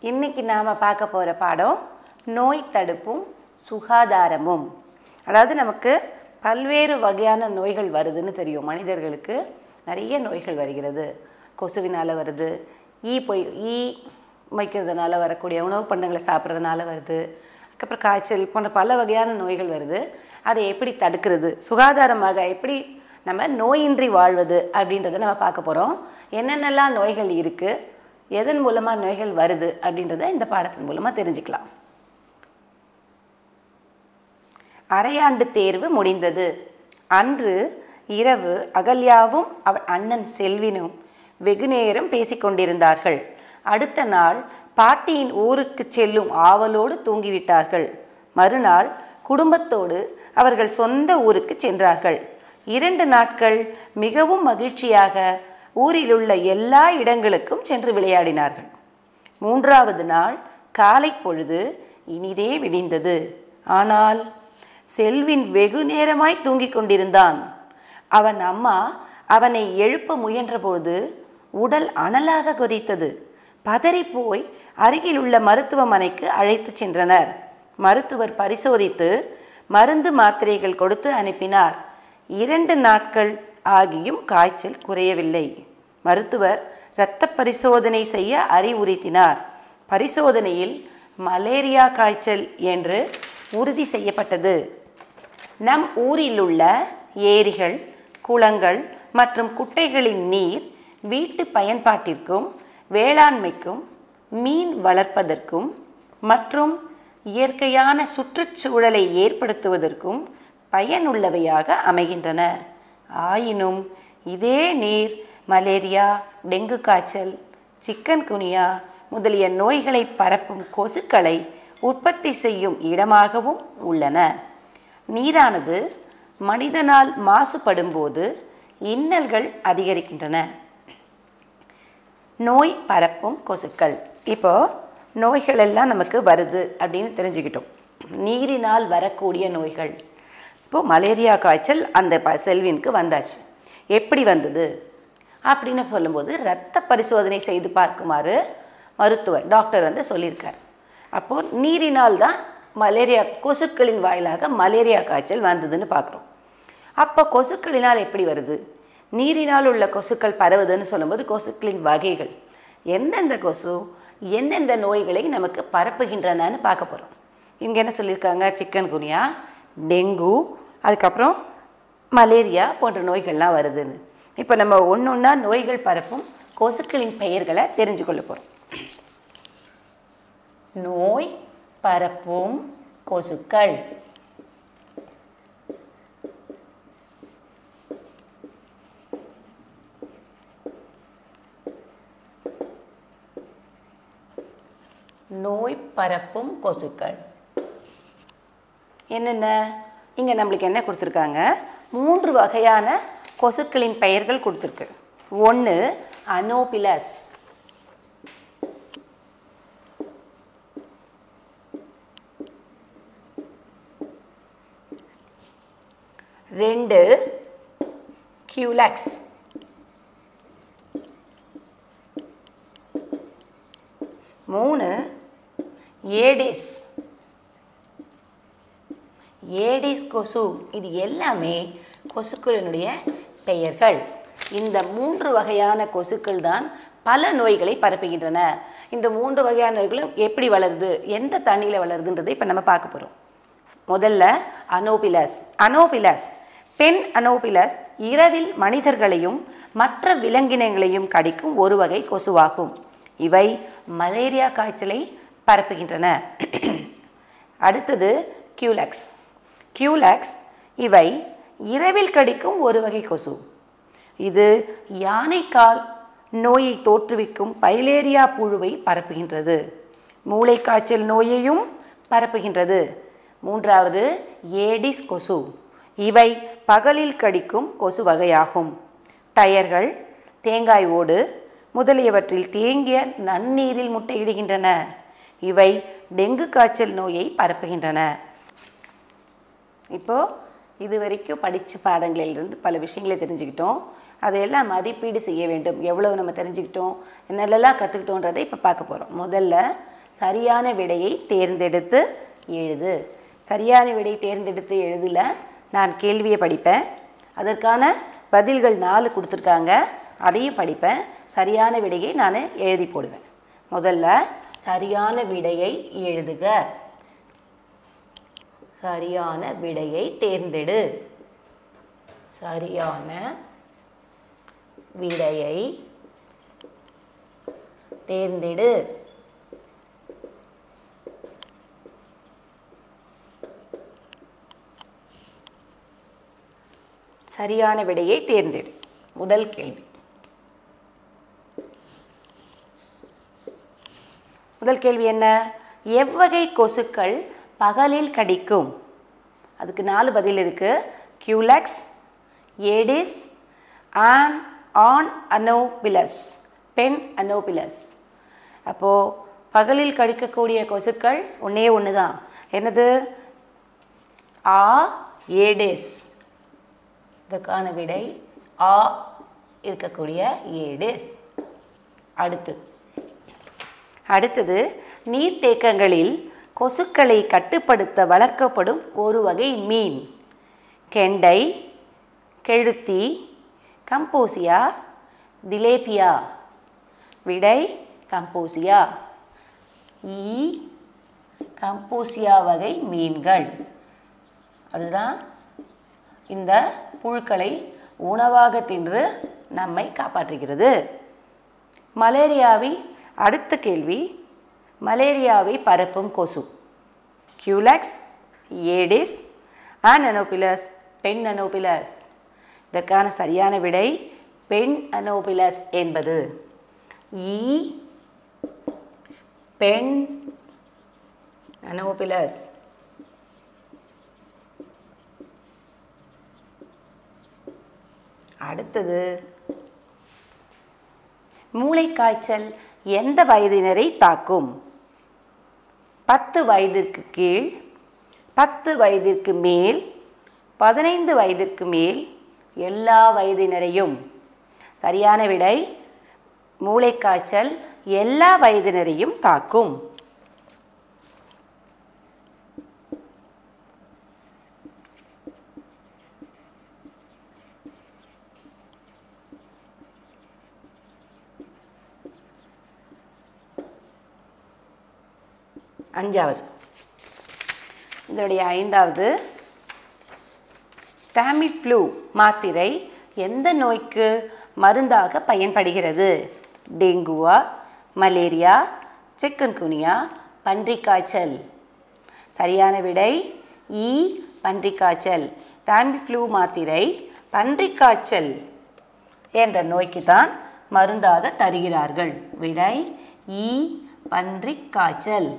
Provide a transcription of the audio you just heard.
இன்னைக்கு நாம் பார்க்க போகிற பாடம் நோய் தடுப்பும் சுகாதாரமும். அதாவது நமக்கு பல்வேறு வகையான நோய்கள் வருதுன்னு தெரியும். மனிதர்களுக்கு நிறைய நோய்கள் வருகிறது. கொசுவினால் வருது, ஈ மொய்க்கிறதுனால வரக்கூடிய உணவு பண்டங்களை சாப்பிட்றதுனால வருது, அதுக்கப்புறம் காய்ச்சல் போன்ற பல வகையான நோய்கள் வருது. அதை எப்படி தடுக்கிறது, சுகாதாரமாக எப்படி நம்ம நோயின்றி வாழ்வது அப்படின்றத நம்ம பார்க்க போகிறோம். என்னென்னலாம் நோய்கள் இருக்குது, எதன் மூலமாக நோய்கள் வருது அப்படின்றத இந்த பாடத்தின் மூலமாக தெரிஞ்சுக்கலாம். அரையாண்டு தேர்வு முடிந்தது. அன்று இரவு அகல்யாவும் அவள் அண்ணன் செல்வினும் வெகுநேரம் பேசிக்கொண்டிருந்தார்கள். அடுத்த நாள் பாட்டியின் ஊருக்கு செல்லும் ஆவலோடு தூங்கிவிட்டார்கள். மறுநாள் குடும்பத்தோடு அவர்கள் சொந்த ஊருக்கு சென்றார்கள். 2 நாட்கள் மிகவும் மகிழ்ச்சியாக ஊரிலுள்ள எல்லா இடங்களுக்கும் சென்று விளையாடினார்கள். 3வது நாள் காலை பொழுது இனிதே விடிந்தது. ஆனால் செல்வின் வெகு நேரமாய் தூங்கிக் கொண்டிருந்தான். அவன் அம்மா அவனை எழுப்ப முயன்றபோது உடல் அனலாக கொதித்தது. பதறிப்போய் அருகில் உள்ள மருத்துவமனைக்கு அழைத்து சென்றனர். மருத்துவர் பரிசோதித்து மருந்து மாத்திரைகள் கொடுத்து அனுப்பினார். 2 நாட்கள் ஆகியும் காய்ச்சல் குறையவில்லை. மருத்துவர் இரத்த பரிசோதனை செய்ய அறிவுறுத்தினார். பரிசோதனையில் மலேரியா காய்ச்சல் என்று உறுதி செய்யப்பட்டது. நம் ஊரில் உள்ள ஏரிகள், குளங்கள் மற்றும் குட்டைகளின் நீர் வீட்டு பயன்பாட்டிற்கும் வேளாண்மைக்கும் மீன் வளர்ப்பதற்கும் மற்றும் இயற்கையான சுற்றுச்சூழலை ஏற்படுத்துவதற்கும் பயனுள்ளவையாக அமைகின்றன. ஆயினும் இதே நீர் மலேரியா, டெங்கு காய்ச்சல், சிக்கன் குனியா முதலிய நோய்களை பரப்பும் கொசுக்களை உற்பத்தி செய்யும் இடமாகவும் உள்ளன. நீரானது மனிதனால் மாசுபடும் போது இன்னல்கள் அதிகரிக்கின்றன. நோய் பரப்பும் கொசுக்கள். இப்போது நோய்கள் எல்லாம் நமக்கு வருது அப்படின்னு தெரிஞ்சுக்கிட்டோம். நீரினால் வரக்கூடிய நோய்கள். இப்போது மலேரியா காய்ச்சல் அந்த செல்வினுக்கு வந்தாச்சு. எப்படி வந்தது அப்படின்னு சொல்லும்போது இரத்த பரிசோதனை செய்து பார்க்குமாறு மருத்துவர் டாக்டர் சொல்லியிருக்கார். அப்போது நீரினால் தான் மலேரியா, கொசுக்களின் வாயிலாக மலேரியா காய்ச்சல் வந்ததுன்னு பார்க்குறோம். அப்போ கொசுக்களினால் எப்படி வருது, நீரினால் உள்ள கொசுக்கள் பரவுதுன்னு சொல்லும்போது கொசுக்களின் வகைகள், எந்தெந்த கொசு எந்தெந்த நோய்களை நமக்கு பரப்புகின்றனன்னு பார்க்க போகிறோம். இங்கே என்ன சொல்லியிருக்காங்க, சிக்கன் குனியா, டெங்கு, அதுக்கப்புறம் மலேரியா போன்ற நோய்கள்லாம் வருதுன்னு. இப்போ நம்ம ஒன்று ஒன்றா நோய்கள் பரப்பும் கொசுக்களின் பெயர்களை தெரிஞ்சு கொள்ள போகிறோம். நோய் பரப்பும் கொசுக்கள். நோய் பரப்பும் கொசுக்கள் என்னென்ன? இங்கே நம்மளுக்கு என்ன கொடுத்துருக்காங்க, 3 வகையான கொசுக்களின் பெயர்கள் கொடுத்துருக்கு. 1 அனோபிலஸ், 2 கியூலக்ஸ், 3 ஏடிஸ். ஏடிஸ் கொசு. இது எல்லாமே கொசுக்களினுடைய பெயர்கள். இந்த 3 வகையான கொசுக்கள் தான் பல நோய்களை பரப்புகின்றன. இந்த 3 வகையான நோய்களும் எப்படி வளருது, எந்த தண்ணியில் வளருதுன்றதை இப்போ நம்ம பார்க்க போகிறோம். முதல்ல அனோபிலஸ். அனோபிலஸ், பெண் அனோபிலஸ் இரவில் மனிதர்களையும் மற்ற விலங்கினங்களையும் கடிக்கும் ஒரு வகை கொசுவாகும். இவை மலேரியா காய்ச்சலை பரப்புகின்றன. அடுத்தது கியூலக்ஸ். கியூலக்ஸ் இவை இரவில் கடிக்கும் ஒரு வகை கொசு. இது யானைக்கால் நோயை தோற்றுவிக்கும் பைலேரியா புழுவை பரப்புகின்றது. மூளை காய்ச்சல் நோயையும் பரப்புகின்றது. 3வது ஏடிஸ் கொசு. இவை பகலில் கடிக்கும் கொசு வகையாகும். டயர்கள், தேங்காய் ஓடு முதலியவற்றில் தேங்கிய நன்னீரில் முட்டையிடுகின்றன. இவை டெங்கு காய்ச்சல் நோயை பரப்புகின்றன. இப்போது இது வரைக்கும் படித்த பாடங்களிலிருந்து பல விஷயங்களை தெரிஞ்சுக்கிட்டோம். அதையெல்லாம் மதிப்பீடு செய்ய வேண்டும். எவ்வளவு நம்ம தெரிஞ்சுக்கிட்டோம், என்னெல்லாம் கற்றுக்கிட்டோன்றதை இப்போ பார்க்க போகிறோம். முதல்ல சரியான விடையை தேர்ந்தெடுத்து எழுது. சரியான விடையை தேர்ந்தெடுத்து எழுதல நான் கேள்வியை படிப்பேன், அதற்கான பதில்கள் 4 கொடுத்துருக்காங்க, அதையும் படிப்பேன், சரியான விடையை நான் எழுதி போடுவேன். முதல்ல சரியான விடையை எழுதுக. சரியான விடையை தேர்ந்தெடு. சரியான விடையை தேர்ந்தெடு. சரியான விடையை தேர்ந்தெடு. முதல் கேள்வி. முதல் கேள்வி என்ன? எவ்வகை கொசுக்கள் பகலில் கடிக்கும்? அதுக்கு 4 பதில் இருக்கு. கியூலெக்ஸ், ஏடிஸ், ஆன் அனோபிலஸ், பென் அனோபிலஸ். அப்போது பகலில் கடிக்கக்கூடிய கொசுக்கள் ஒன்றே ஒன்று தான். என்னது? ஆ ஏடிஸ். இதற்கான விடை ஆ இருக்கக்கூடிய ஏடிஸ். அடுத்தது நீர்த்தேக்கங்களில் கொசுக்களை கட்டுப்படுத்த வளர்க்கப்படும் ஒரு வகை மீன். கெண்டை, கெழுத்தி, கம்போசியா, திலேபியா. விடை கம்போசியா. கம்போசியா வகை மீன்கள். அதுதான் இந்த புழுக்களை உணவாக தின்று நம்மை காப்பாற்றுகிறது. அடுத்த கேள்வி, மலேரியாவை பரப்பும் கொசு. கியூலெக்ஸ், ஏடிஸ், அனோபிலஸ், பென் அனோபிலஸ். இதற்கான சரியான விடை பென் அனோபிலஸ் என்பது. பென் அனோபிலஸ். அடுத்தது மூளைக்காய்ச்சல் எந்த வயதினரை தாக்கும்? 10 வயதிற்கு கீழ், 10 வயதிற்கு மேல், 15 வயதிற்கு மேல், எல்லா வயதினரையும். சரியான விடை மூளைக்காய்ச்சல் எல்லா வயதினரையும் தாக்கும். அஞ்சாவது, இதனுடைய 5வது, டாமிஃப்ளூ மாத்திரை எந்த நோய்க்கு மருந்தாக பயன்படுகிறது? டெங்குவா, மலேரியா, சிக்கன்குனியா, பன்றிக்காய்ச்சல். சரியான விடை பன்றிக்காய்ச்சல். டாமிஃப்ளூ மாத்திரை பன்றிக்காய்ச்சல் என்ற நோய்க்கு தான் மருந்தாக தருகிறார்கள். விடை பன்றிக்காய்ச்சல்.